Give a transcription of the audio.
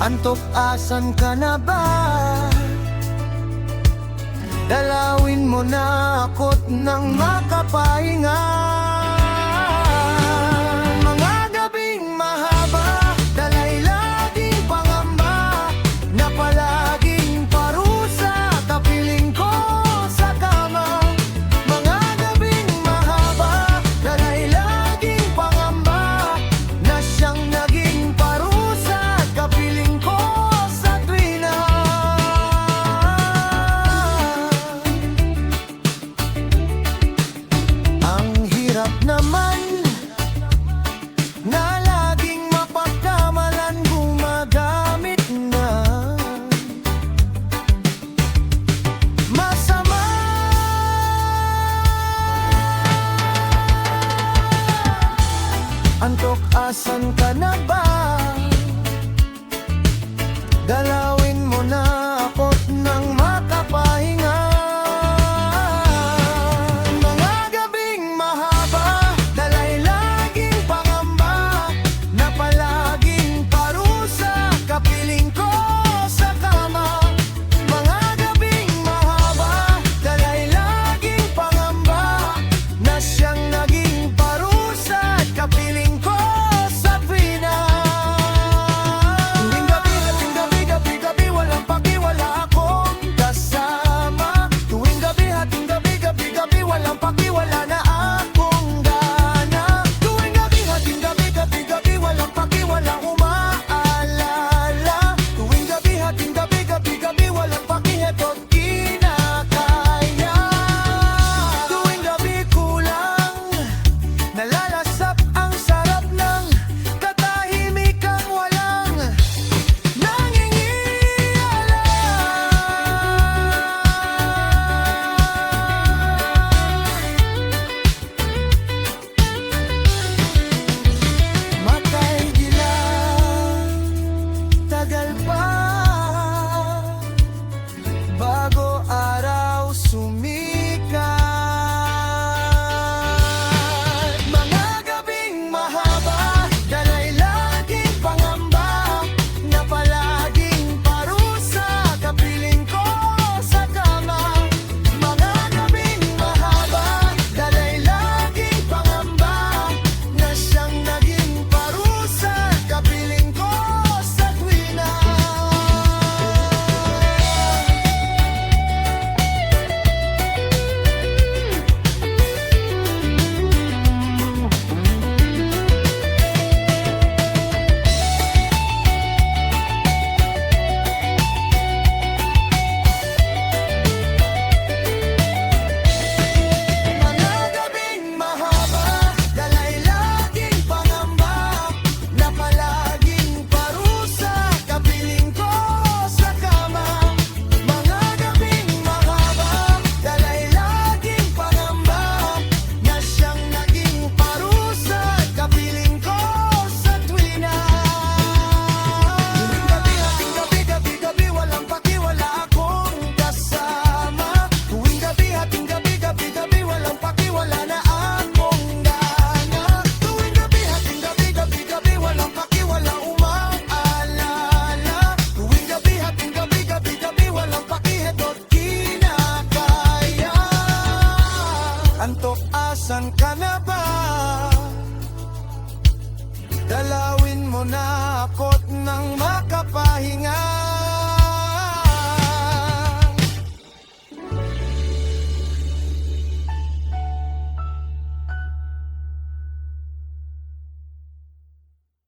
Antok, asan ka na ba? Dalawin mo na ako't nang makapahinga. Mga gabing mahaba, dalay laging pangamba, na palaging parusa, kapiling ko sa kama. Mga gabing mahaba, dalay laging pangamba, na siyang naging parusa, kapiling ko sa tuwina. Ang hirap naman na laging mapagkamalan, gumagamit na masama. Antok, asan ka na ba? Dalawin mo na ako't nang makapahinga. Mga gabing mahaba, dalay laging pangamba, na palaging parusa, kapiling ko sa kama. Mga gabing mahaba, dalay laging pangamba, na siyang naging parusa, kapiling ko sa tuwina. Tuwing gabi, hating gabi, gabi-gabi, walang pakiwala akong kasama. Tuwing gabi, hating gabi, gabi-gabi, walang pakiwala na akong gana. Tuwing gabi, hating gabi, gabi-gabi, walang pakiwala umaalala. Tuwing gabi, hating gabi, gabi-gabi, walang pakiheto't kinakaya. Tuwing gabi kulang, nalalasap ang sarap ng katahimikang walang nangingialam. Matay dilaw, tagal pa bago araw sumikat. Mga gabing mahaba, dalay laging pangamba, na palaging parusa, kapiling ko sa kama. Mga gabing mahaba, dalay laging pangamba, na siyang naging parusa, kapiling ko sa tuwina. Mga gabing mahaba, dalay laging pangamba, na palaging parusa, kapiling ko sa kama. Mga gabing mahaba, dalay laging pangamba, na siyang naging parusa, kapiling ko sa tuwina. Tuwing gabi, hating gabi, gabi-gabi, walang pakiwala akong kasama. Tuwing gabi, hating gabi, gabi-gabi, walang pakiwala na akong gana. Tuwing gabi, hating gabi, gabi-gabi, walang pakiwala umaalala. Tuwing gabi, hating gabi, gabi-gabi, walang pakiheto't kinakaya. Antok, asan ka na ba? Dalawin mo na ako't nang makapahinga.